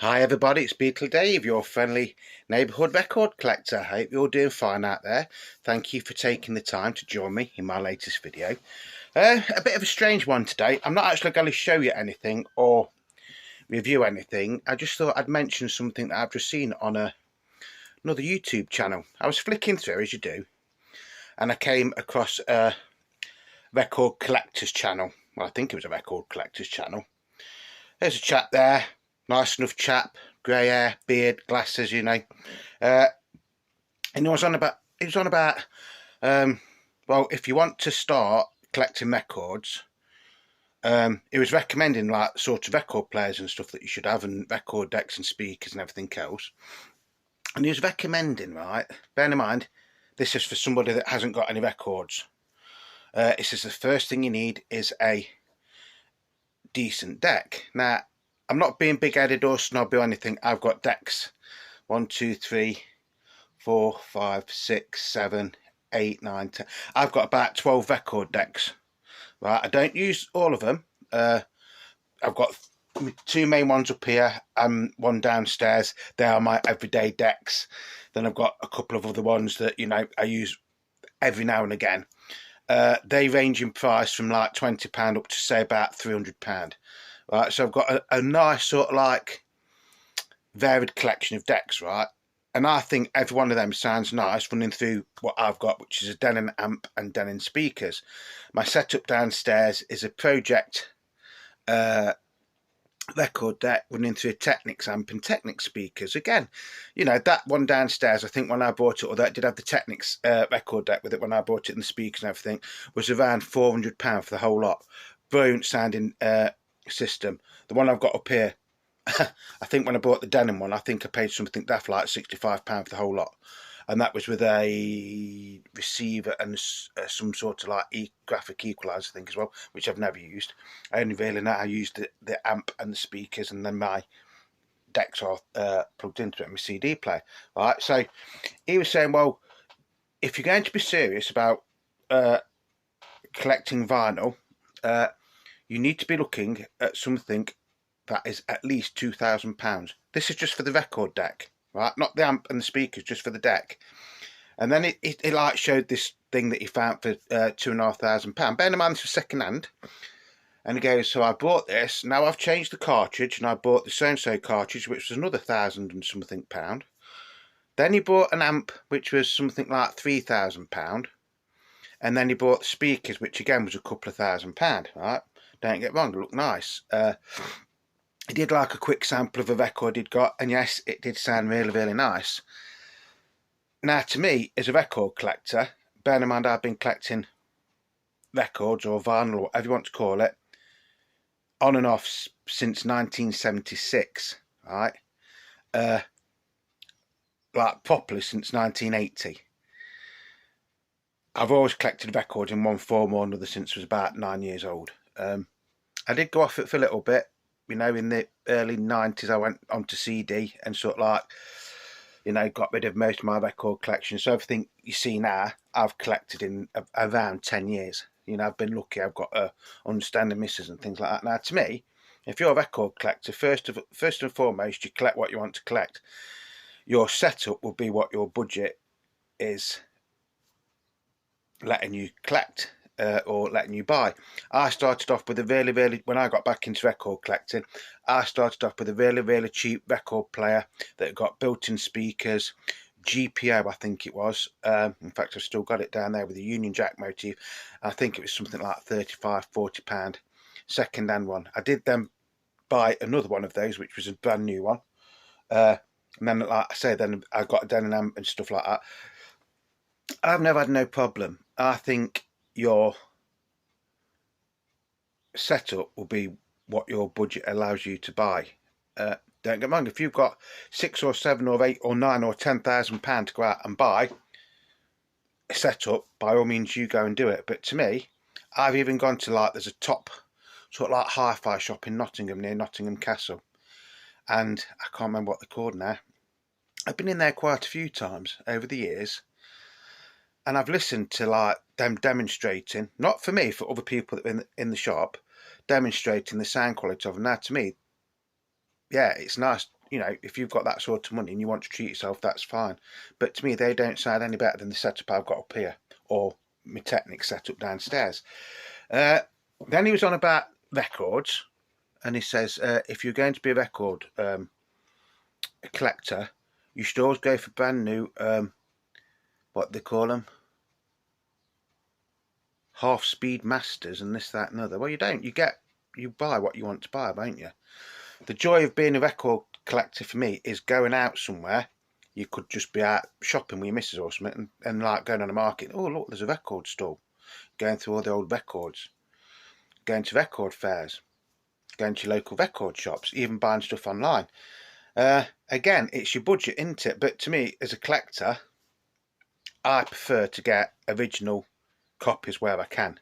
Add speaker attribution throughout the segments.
Speaker 1: Hi everybody, it's Beatle Dave, your friendly neighbourhood record collector. I hope you're doing fine out there. Thank you for taking the time to join me in my latest video. A bit of a strange one today. I'm not actually going to show you anything or review anything. I just thought I'd mention something that I've just seen on another YouTube channel. I was flicking through, as you do, and I came across a record collector's channel. Well, I think it was a record collector's channel. There's a chap there. Nice enough chap, grey hair, beard, glasses, you know. And he was on about, well, if you want to start collecting records, he was recommending like sort of record players and stuff that you should have, and record decks and speakers and everything else. And he was recommending, right, bearing in mind, this is for somebody that hasn't got any records. He says the first thing you need is a decent deck. Now, I'm not being big-headed or snobby or anything. I've got decks 1, 2, 3, 4, 5, 6, 7, 8, 9, 10. I've got about 12 record decks. Right, I don't use all of them. I've got two main ones up here and one downstairs. They are my everyday decks. Then I've got a couple of other ones that, you know, I use every now and again. They range in price from like £20 up to say about £300. Right, so I've got a nice sort of like varied collection of decks, right? And I think every one of them sounds nice running through what I've got, which is a Denon amp and Denon speakers. My setup downstairs is a Project record deck running through a Technics amp and Technics speakers. Again, you know, that one downstairs, I think when I bought it, or that did have the Technics record deck with it when I bought it, and the speakers and everything, was around £400 for the whole lot. Brilliant sounding system. The one I've got up here, I think when I bought the Denon one, I think I paid something daft like £65 for the whole lot, and that was with a receiver and some sort of like graphic equalizer thing as well, which I've never used. I only really know I used the amp and the speakers, and then my decks are plugged into it and my CD player. Right, so he was saying, well, if you're going to be serious about collecting vinyl, you need to be looking at something that is at least £2,000. This is just for the record deck, right? Not the amp and the speakers, just for the deck. And then it like showed this thing that he found for £2,500. Bear in mind this was second hand. And he goes, so I bought this. Now I've changed the cartridge, and I bought the so-and-so cartridge, which was another £1,000 and something pound. Then he bought an amp, which was something like £3,000. And then he bought the speakers, which again was a couple of £1,000, right? Don't get wrong, it looked nice. He did like a quick sample of a record he'd got, and yes, it did sound really, really nice. Now, to me, as a record collector, bear in mind I've been collecting records or vinyl, or whatever you want to call it, on and off since 1976, right? Like properly since 1980. I've always collected records in one form or another since I was about 9 years old. I did go off it for a little bit, you know, in the early 90s. I went onto CD and sort of like, you know, got rid of most of my record collection. So everything you see now, I've collected in around 10 years. You know, I've been lucky. I've got understanding misses and things like that. Now, to me, if you're a record collector, first and foremost, you collect what you want to collect. Your setup will be what your budget is letting you collect. Or letting you buy. I started off with a really, when I got back into record collecting, I started off with a really cheap record player that got built-in speakers, GPO I think it was. In fact, I've still got it down there with the Union Jack motif. I think it was something like £35–40 second-hand one. I did then buy another one of those, which was a brand new one. And then, like I say, then I got a Denon amp and stuff like that. I've never had no problem. I think your setup will be what your budget allows you to buy. Don't get me wrong, if you've got 6 or 7 or 8 or 9 or £10,000 to go out and buy a setup, by all means you go and do it. But to me, I've even gone to like, there's a top sort of like hi-fi shop in Nottingham, near Nottingham Castle, and I can't remember what they're called now. I've been in there quite a few times over the years, and I've listened to like them demonstrating, not for me, for other people that are in the shop, demonstrating the sound quality of them. Now, to me, yeah, it's nice. you know, if you've got that sort of money and you want to treat yourself, that's fine. But to me, they don't sound any better than the setup I've got up here, or my Technic setup downstairs. Then he was on about records, and he says, if you're going to be a record collector, you should always go for brand new, what they call them, half-speed masters and this, that and other. Well, you don't. You buy what you want to buy, don't you? The joy of being a record collector for me is going out somewhere. You could just be out shopping with your missus or something, and like going on a market. Oh, look, there's a record store. Going through all the old records. Going to record fairs. Going to local record shops. Even buying stuff online. Again, it's your budget, isn't it? But to me, as a collector, I prefer to get original copies where I can.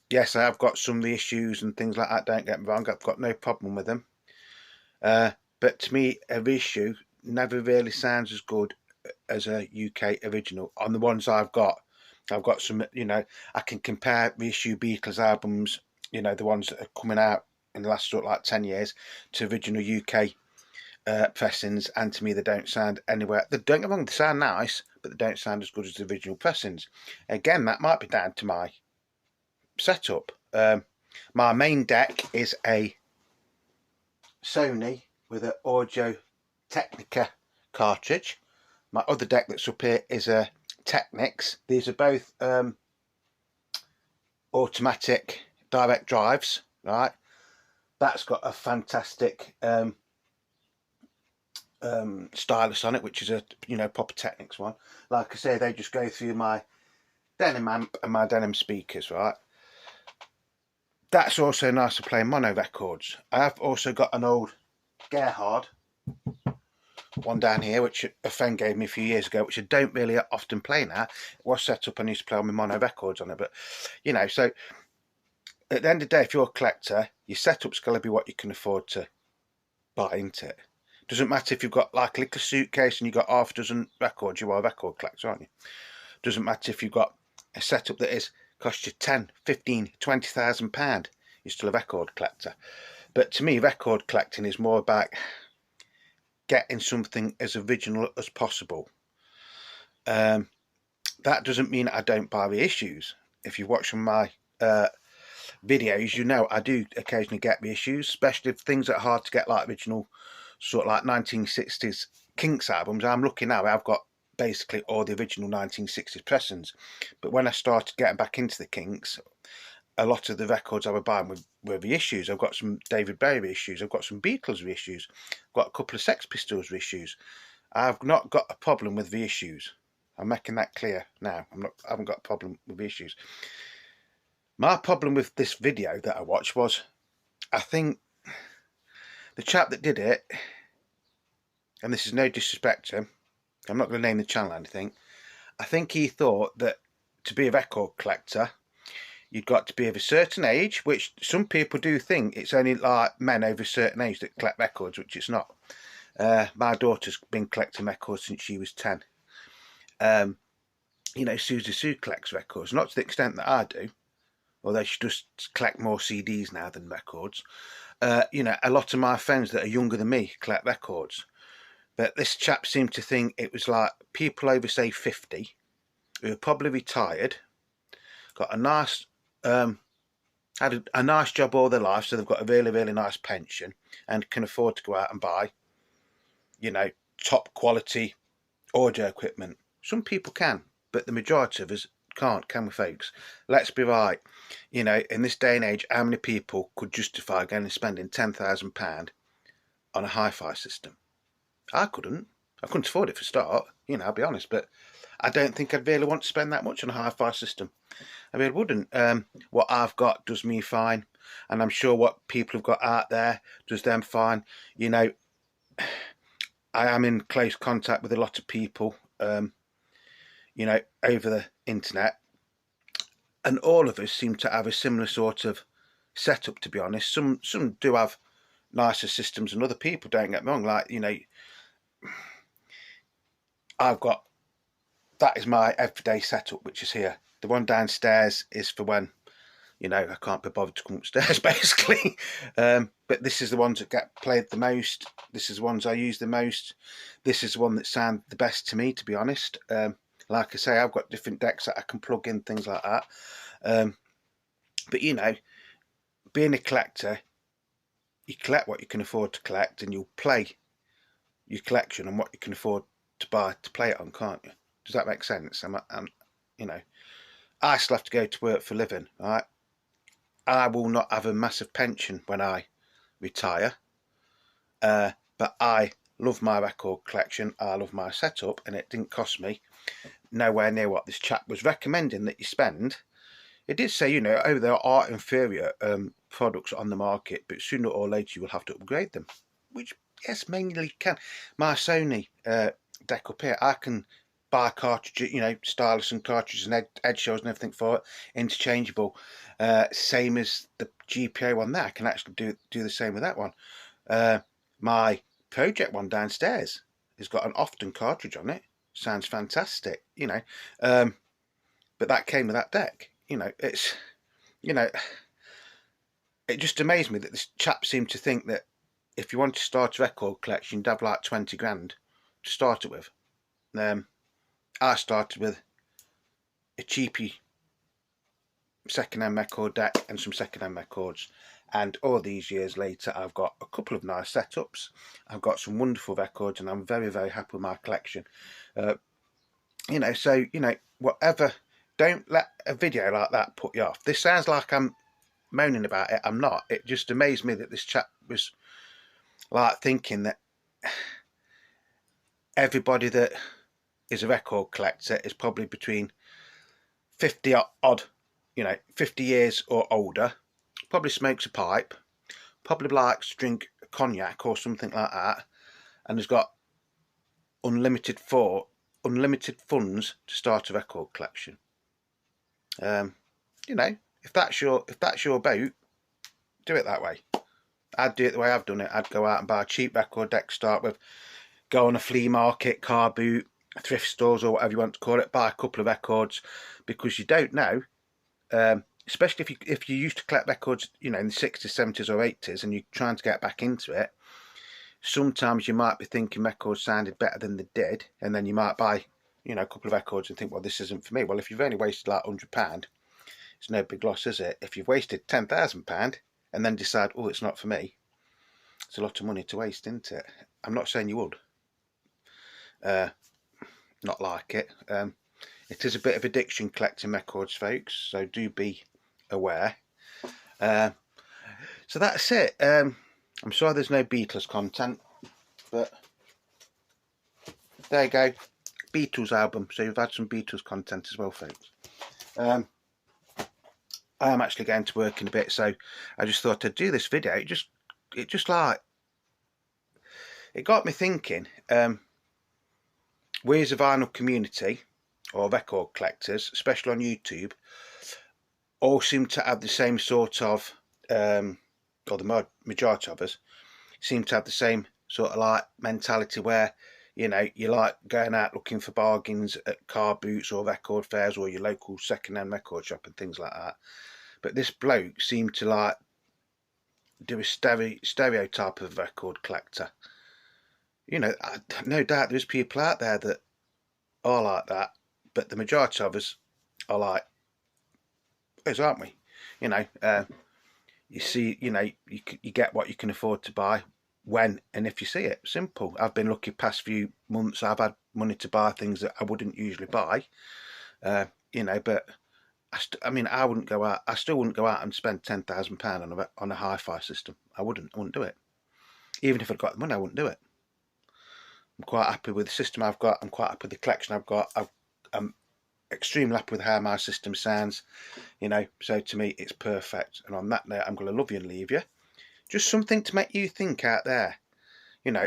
Speaker 1: Yes, I have got some reissues and things like that, don't get me wrong. I've got no problem with them. But to me, a reissue never really sounds as good as a UK original. On the ones I've got some, you know, I can compare reissue Beatles albums, you know, the ones that are coming out in the last sort of like 10 years to original UK pressings, and to me they don't sound anywhere. They don't get me wrong, they sound nice, but they don't sound as good as the original pressings. Again, that might be down to my setup. My main deck is a Sony with an Audio Technica cartridge. My other deck that's up here is a Technics. These are both automatic direct drives, right? That's got a fantastic stylus on it, which is a, you know, proper Technics one. Like I say, they just go through my denim amp and my denim speakers, right? That's also nice to play mono records. I've also got an old Gerhard one down here, which a friend gave me a few years ago, which I don't really often play now. It was set up, I used to play on my mono records on it, but you know, so at the end of the day, if you're a collector, your setup's got to be what you can afford to buy into it. Doesn't matter if you've got like a little suitcase and you've got half a dozen records, you are a record collector, aren't you? Doesn't matter if you've got a setup that is cost you 10, 15, 20,000 pound, you're still a record collector. But to me, record collecting is more about getting something as original as possible. That doesn't mean I don't buy reissues. If you watch my videos, you know I do occasionally get reissues, especially if things that are hard to get, like original sort of like 1960s Kinks albums. I'm lucky now, I've got basically all the original 1960s pressings. But when I started getting back into the Kinks, a lot of the records I was buying were reissues. I've got some David Bowie reissues, I've got some Beatles reissues, I've got a couple of Sex Pistols reissues. I've not got a problem with reissues. I'm making that clear now. I haven't got a problem with reissues. My problem with this video that I watched was, I think the chap that did it, and this is no disrespect to him, I'm not going to name the channel or anything, I think he thought that to be a record collector, you'd got to be of a certain age, which some people do think it's only like men over a certain age that collect records, which it's not. My daughter's been collecting records since she was 10. You know, Susie Sue collects records, not to the extent that I do, although she does collect more CDs now than records. You know, a lot of my friends that are younger than me collect records. But this chap seemed to think it was like people over, say, 50, who are probably retired, got a nice, had a nice job all their life, so they've got a really, really nice pension and can afford to go out and buy, you know, top quality audio equipment. Some people can, but the majority of us can't, can we, folks? Let's be right. You know, in this day and age, how many people could justify going and spending £10,000 on a hi-fi system? I couldn't. I couldn't afford it for a start, you know, I'll be honest, but I don't think I'd really want to spend that much on a hi-fi system. I really wouldn't. What I've got does me fine, and I'm sure what people have got out there does them fine. You know, I am in close contact with a lot of people, you know, over the internet, and all of us seem to have a similar sort of setup, to be honest. Some do have nicer systems than other people, don't get me wrong. Like, you know, I've got, that is my everyday setup, which is here. The one downstairs is for when, you know, I can't be bothered to come upstairs, basically. but this is the ones that get played the most. This is the ones I use the most. This is the one that sound the best to me, to be honest. Like I say, I've got different decks that I can plug in, things like that. But you know, being a collector, you collect what you can afford to collect, and you'll play your collection on what you can afford to buy to play it on, can't you? Does that make sense? You know, I still have to go to work for a living, right? I will not have a massive pension when I retire, but I love my record collection, I love my setup, and it didn't cost me nowhere near what this chap was recommending that you spend. It did say, you know, oh, there are inferior products on the market, but sooner or later you will have to upgrade them, which, yes, mainly can. My Sony deck up here, I can buy cartridges, you know, stylus and cartridges and eggshells and everything for it, interchangeable. Same as the GPO one there, I can actually do the same with that one. My project one downstairs has got an often cartridge on it. Sounds fantastic, you know. But that came with that deck. You know, it's, you know, it just amazed me that this chap seemed to think that if you want to start a record collection, you'd have like 20 grand to start it with. I started with a cheapy second-hand record deck and some second-hand records, and all these years later I've got a couple of nice setups, I've got some wonderful records, and I'm very, very happy with my collection. You know, so, you know, whatever, don't let a video like that put you off. This sounds like I'm moaning about it. I'm not. It just amazed me that this chap was like thinking that everybody that is a record collector is probably between 50 odd, you know, 50 years or older, probably smokes a pipe, probably likes to drink a cognac or something like that, and has got unlimited funds to start a record collection. You know, if that's your boat, do it that way. I'd do it the way I've done it. I'd go out and buy a cheap record deck to start with, go on a flea market, car boot, thrift stores, or whatever you want to call it, buy a couple of records, because you don't know, especially if you used to collect records, you know, in the 60s, 70s or 80s, and you're trying to get back into it. Sometimes you might be thinking records sounded better than they did, and then you might buy, you know, a couple of records and think, well, this isn't for me. Well, if you've only wasted like £100, it's no big loss, is it? If you've wasted £10,000 and then decide, oh, it's not for me, it's a lot of money to waste, isn't it? I'm not saying you would not like it. It is a bit of addiction collecting records, folks, so do be aware. So that's it. I'm sorry there's no Beatles content, but there you go, Beatles album, so you've had some Beatles content as well, folks. I am actually going to work in a bit, so I just thought I'd do this video. It got me thinking. We as a vinyl community, or record collectors, especially on YouTube, all seem to have the same sort of, or the majority of us seem to have the same sort of like mentality where, you know, you like going out looking for bargains at car boots or record fairs or your local second-hand record shop and things like that. But this bloke seemed to like do a stereotype of a record collector. You know, no doubt there's people out there that are like that, but the majority of us are like us, aren't we? You know, you see, you know, you get what you can afford to buy when and if you see it. Simple. I've been lucky past few months. I've had money to buy things that I wouldn't usually buy. You know, but I mean, I still wouldn't go out and spend £10,000 on a hi-fi system. I wouldn't do it. Even if I'd got the money, I wouldn't do it. I'm quite happy with the system I've got. I'm quite happy with the collection I've got. I'm extremely happy with how my system sounds, you know, so to me it's perfect. And on that note, I'm going to love you and leave you. Just something to make you think out there. You know,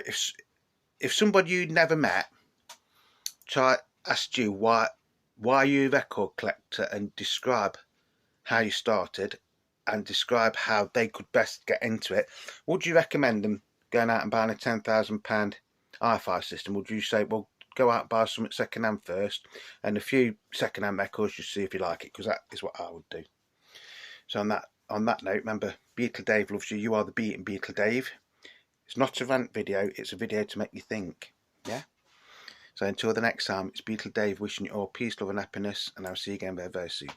Speaker 1: if somebody you'd never met asked you why you're a record collector, and describe how you started and describe how they could best get into it, would you recommend them going out and buying a £10,000 hi-fi system? Would you say, well, go out and buy something second-hand first and a few second-hand records, just see if you like it? Because that is what I would do. So on that note, remember, Beatle Dave loves you. You are the beating Beatle Dave. It's not a rant video, it's a video to make you think. Yeah? So until the next time, it's Beatle Dave wishing you all peace, love and happiness, and I'll see you again very, very soon.